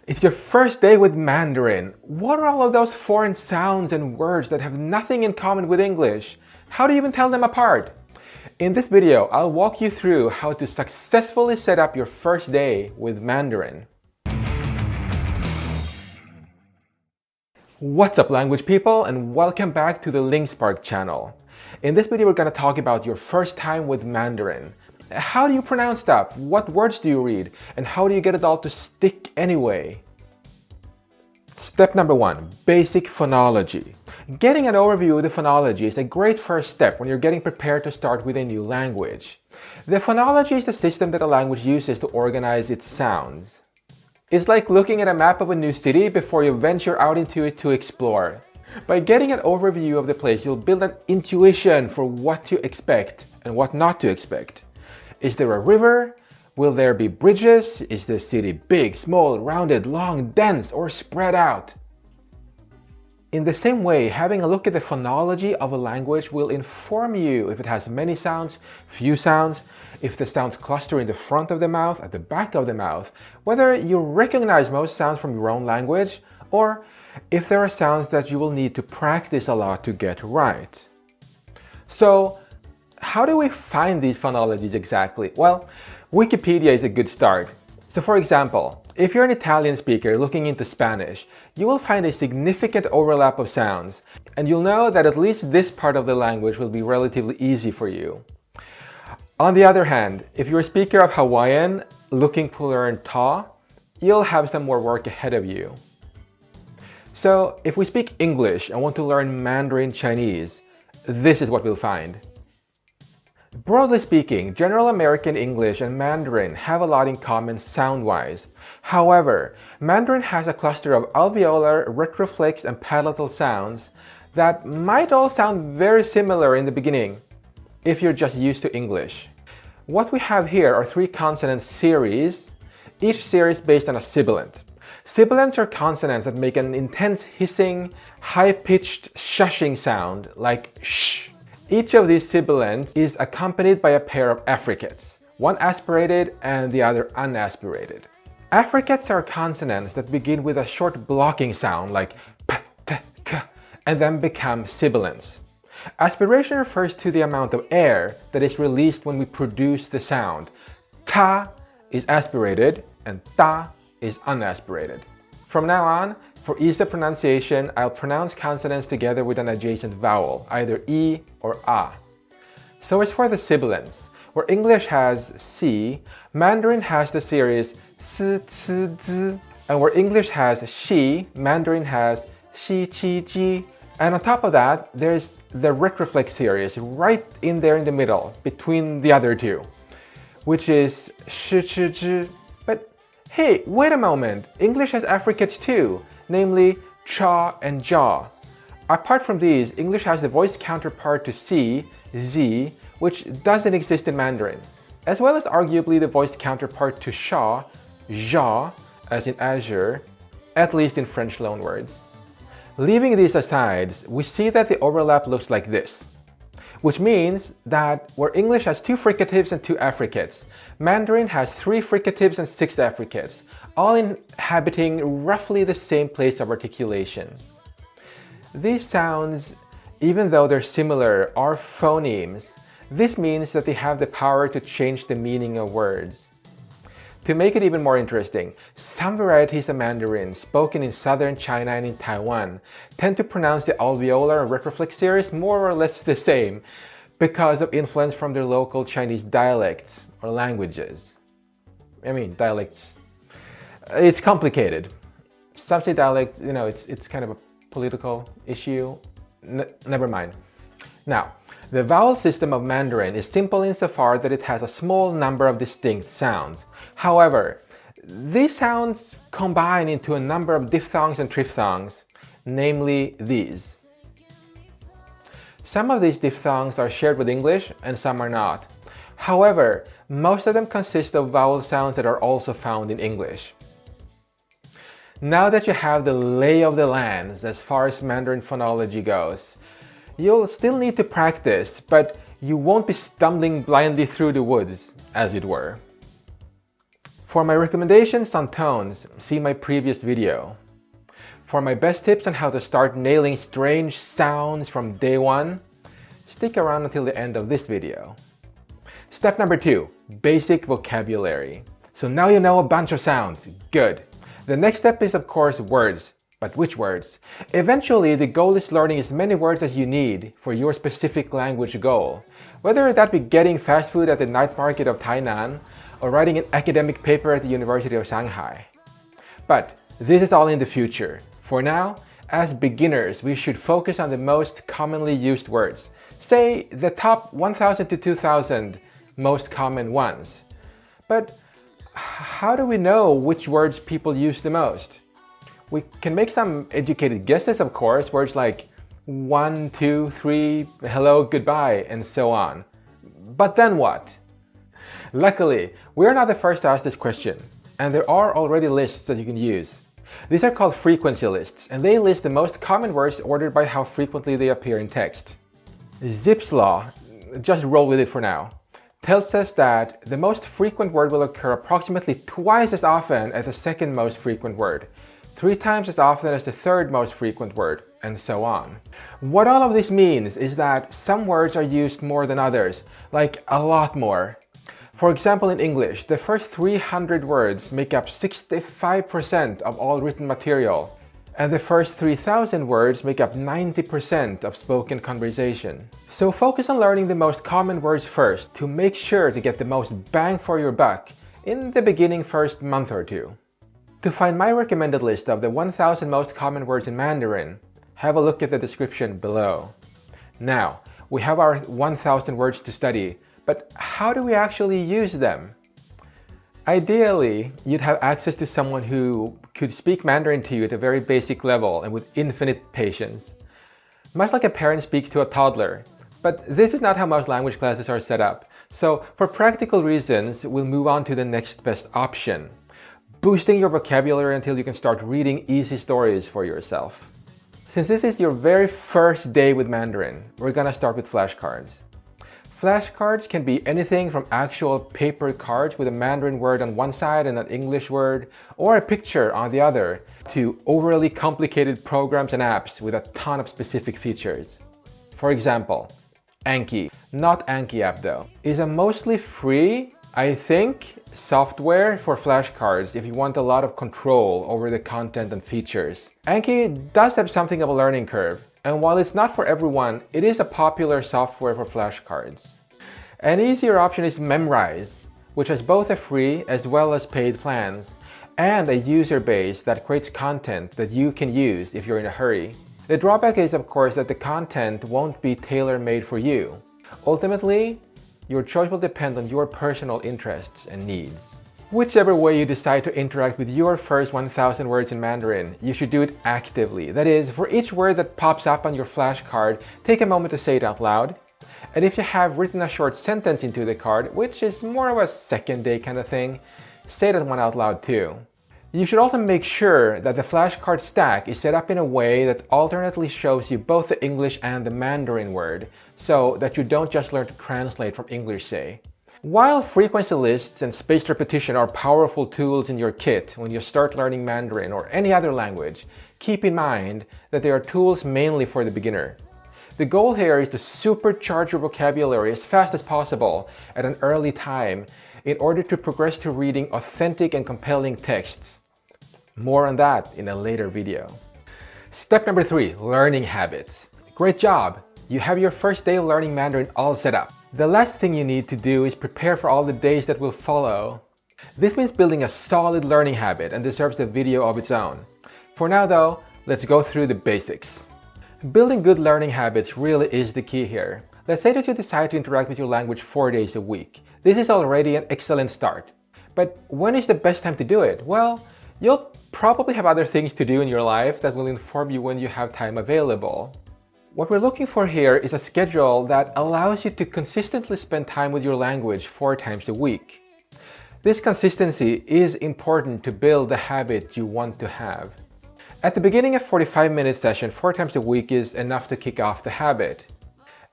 It's your first day with Mandarin. What are all of those foreign sounds and words that have nothing in common with English? How do you even tell them apart? In this video, I'll walk you through how to successfully set up your first day with Mandarin. What's up, language people, and welcome back to the LinkSpark channel. In this video, we're going to talk about your first time with Mandarin. How do you pronounce stuff? What words do you read? And how do you get it all to stick anyway? Step number 1, basic phonology. Getting an overview of the phonology is a great first step when you're getting prepared to start with a new language. The phonology is the system that a language uses to organize its sounds. It's like looking at a map of a new city before you venture out into it to explore. By getting an overview of the place, you'll build an intuition for what to expect and what not to expect. Is there a river? Will there be bridges? Is the city big, small, rounded, long, dense, or spread out? In the same way, having a look at the phonology of a language will inform you if it has many sounds, few sounds, if the sounds cluster in the front of the mouth, at the back of the mouth, whether you recognize most sounds from your own language, or if there are sounds that you will need to practice a lot to get right. So, how do we find these phonologies exactly? Well, Wikipedia is a good start. So for example, if you're an Italian speaker looking into Spanish, you will find a significant overlap of sounds, and you'll know that at least this part of the language will be relatively easy for you. On the other hand, if you're a speaker of Hawaiian looking to learn Taa, you'll have some more work ahead of you. So if we speak English and want to learn Mandarin Chinese, this is what we'll find. Broadly speaking, General American English and Mandarin have a lot in common sound-wise. However, Mandarin has a cluster of alveolar, retroflex, and palatal sounds that might all sound very similar in the beginning if you're just used to English. What we have here are 3 consonant series, each series based on a sibilant. Sibilants are consonants that make an intense hissing, high-pitched shushing sound like sh. Each of these sibilants is accompanied by a pair of affricates, one aspirated and the other unaspirated. Affricates are consonants that begin with a short blocking sound like p, t, k, and then become sibilants. Aspiration refers to the amount of air that is released when we produce the sound. Ta is aspirated and ta is unaspirated. From now on, for ease of pronunciation, I'll pronounce consonants together with an adjacent vowel, either E or A. So as for the sibilants, where English has C, Mandarin has the series S, C, Z, and where English has she, Mandarin has shi, chi, ji. And on top of that, there's the retroflex series right in there in the middle, between the other two, which is sh, ch, j. But hey, wait a moment, English has affricates too, namely cha and ja. Apart from these, English has the voice counterpart to C, Z, which doesn't exist in Mandarin, as well as arguably the voice counterpart to sha, ja, as in azure, at least in French loanwords. Leaving these aside, we see that the overlap looks like this, which means that where English has 2 fricatives and 2 affricates, Mandarin has 3 fricatives and 6 affricates, all inhabiting roughly the same place of articulation. These sounds, even though they're similar, are phonemes. This means that they have the power to change the meaning of words. To make it even more interesting, some varieties of Mandarin spoken in southern China and in Taiwan tend to pronounce the alveolar and retroflex series more or less the same because of influence from their local Chinese dialects or languages. Dialects. It's complicated. Some say dialects, it's kind of a political issue. Never mind. Now, the vowel system of Mandarin is simple insofar that it has a small number of distinct sounds. However, these sounds combine into a number of diphthongs and triphthongs, namely these. Some of these diphthongs are shared with English and some are not. However, most of them consist of vowel sounds that are also found in English. Now that you have the lay of the land as far as Mandarin phonology goes, you'll still need to practice, but you won't be stumbling blindly through the woods, as it were. For my recommendations on tones, see my previous video. For my best tips on how to start nailing strange sounds from day one, stick around until the end of this video. Step number 2, basic vocabulary. So now you know a bunch of sounds. Good. The next step is of course words. But which words? Eventually, the goal is learning as many words as you need for your specific language goal. Whether that be getting fast food at the night market of Tainan or writing an academic paper at the University of Shanghai. But this is all in the future. For now, as beginners, we should focus on the most commonly used words. Say the top 1,000 to 2,000 most common ones. But how do we know which words people use the most? We can make some educated guesses, of course, words like 1, 2, 3, hello, goodbye, and so on. But then what? Luckily, we are not the first to ask this question, and there are already lists that you can use. These are called frequency lists, and they list the most common words ordered by how frequently they appear in text. Zipf's law, just roll with it for now, tells us that the most frequent word will occur approximately twice as often as the second most frequent word, 3 times as often as the third most frequent word, and so on. What all of this means is that some words are used more than others, like a lot more. For example, in English, the first 300 words make up 65% of all written material, and the first 3,000 words make up 90% of spoken conversation. So focus on learning the most common words first to make sure to get the most bang for your buck in the beginning first month or two. To find my recommended list of the 1,000 most common words in Mandarin, have a look at the description below. Now, we have our 1,000 words to study, but how do we actually use them? Ideally, you'd have access to someone who could speak Mandarin to you at a very basic level and with infinite patience. Much like a parent speaks to a toddler. But this is not how most language classes are set up. So for practical reasons, we'll move on to the next best option. Boosting your vocabulary until you can start reading easy stories for yourself. Since this is your very first day with Mandarin, we're gonna start with flashcards. Flashcards can be anything from actual paper cards with a Mandarin word on one side and an English word, or a picture on the other, to overly complicated programs and apps with a ton of specific features. For example, Anki, not Anki app though, is a mostly free, I think, software for flashcards if you want a lot of control over the content and features. Anki does have something of a learning curve, and while it's not for everyone, it is a popular software for flashcards. An easier option is Memrise, which has both a free as well as paid plans, and a user base that creates content that you can use if you're in a hurry. The drawback is, of course, that the content won't be tailor-made for you. Ultimately, your choice will depend on your personal interests and needs. Whichever way you decide to interact with your first 1,000 words in Mandarin, you should do it actively. That is, for each word that pops up on your flashcard, take a moment to say it out loud. And if you have written a short sentence into the card, which is more of a second day kind of thing, say that one out loud too. You should also make sure that the flashcard stack is set up in a way that alternately shows you both the English and the Mandarin word, so that you don't just learn to translate from English, say. While frequency lists and spaced repetition are powerful tools in your kit when you start learning Mandarin or any other language, keep in mind that they are tools mainly for the beginner. The goal here is to supercharge your vocabulary as fast as possible at an early time in order to progress to reading authentic and compelling texts. More on that in a later video. Step number 3, learning habits. Great job! You have your first day of learning Mandarin all set up. The last thing you need to do is prepare for all the days that will follow. This means building a solid learning habit and deserves a video of its own. For now though, let's go through the basics. Building good learning habits really is the key here. Let's say that you decide to interact with your language 4 days a week. This is already an excellent start. But when is the best time to do it? Well, you'll probably have other things to do in your life that will inform you when you have time available. What we're looking for here is a schedule that allows you to consistently spend time with your language 4 times a week. This consistency is important to build the habit you want to have. At the beginning of a 45-minute session, 4 times a week is enough to kick off the habit.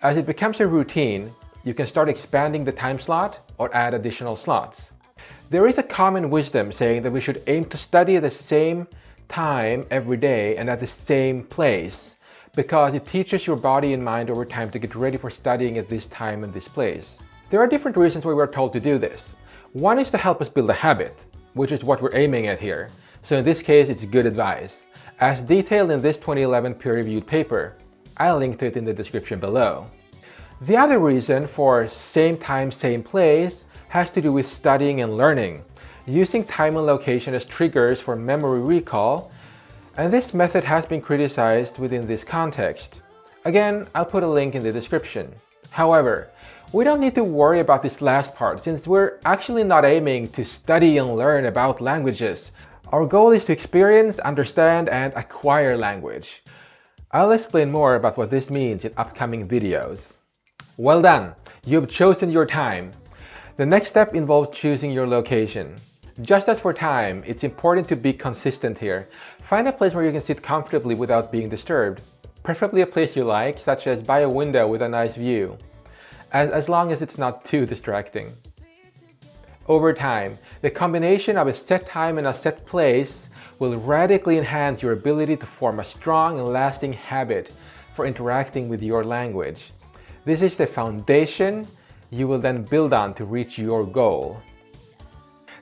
As it becomes a routine, you can start expanding the time slot or add additional slots. There is a common wisdom saying that we should aim to study at the same time every day and at the same place, because it teaches your body and mind over time to get ready for studying at this time and this place. There are different reasons why we're told to do this. One is to help us build a habit, which is what we're aiming at here. So in this case, it's good advice, as detailed in this 2011 peer-reviewed paper. I'll link to it in the description below. The other reason for same time, same place has to do with studying and learning, using time and location as triggers for memory recall, and this method has been criticized within this context. Again, I'll put a link in the description. However, we don't need to worry about this last part, since we're actually not aiming to study and learn about languages. Our goal is to experience, understand, and acquire language. I'll explain more about what this means in upcoming videos. Well done! You've chosen your time. The next step involves choosing your location. Just as for time, it's important to be consistent here. Find a place where you can sit comfortably without being disturbed. Preferably a place you like, such as by a window with a nice view, as long as it's not too distracting. Over time, the combination of a set time and a set place will radically enhance your ability to form a strong and lasting habit for interacting with your language. This is the foundation you will then build on to reach your goal.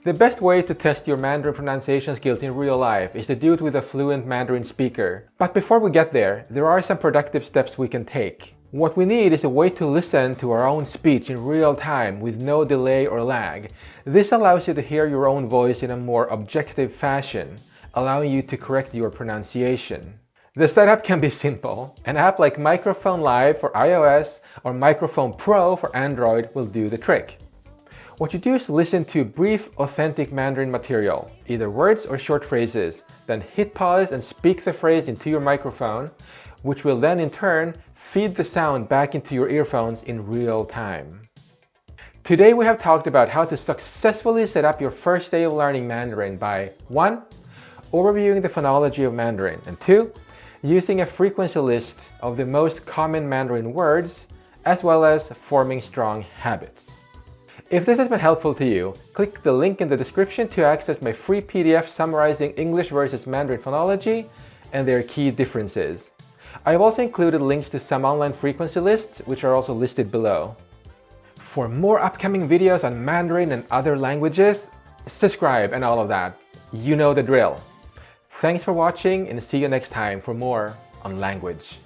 The best way to test your Mandarin pronunciation skills in real life is to do it with a fluent Mandarin speaker. But before we get there are some productive steps we can take. What we need is a way to listen to our own speech in real time with no delay or lag. This allows you to hear your own voice in a more objective fashion, allowing you to correct your pronunciation. The setup can be simple. An app like Microphone Live for iOS or Microphone Pro for Android will do the trick. What you do is listen to brief, authentic Mandarin material, either words or short phrases, then hit pause and speak the phrase into your microphone, which will then in turn feed the sound back into your earphones in real time. Today we have talked about how to successfully set up your first day of learning Mandarin by 1. Overviewing the phonology of Mandarin, and 2. Using a frequency list of the most common Mandarin words, as well as forming strong habits. If this has been helpful to you, click the link in the description to access my free PDF summarizing English versus Mandarin phonology and their key differences. I have also included links to some online frequency lists, which are also listed below. For more upcoming videos on Mandarin and other languages, subscribe and all of that. You know the drill. Thanks for watching, and see you next time for more on language.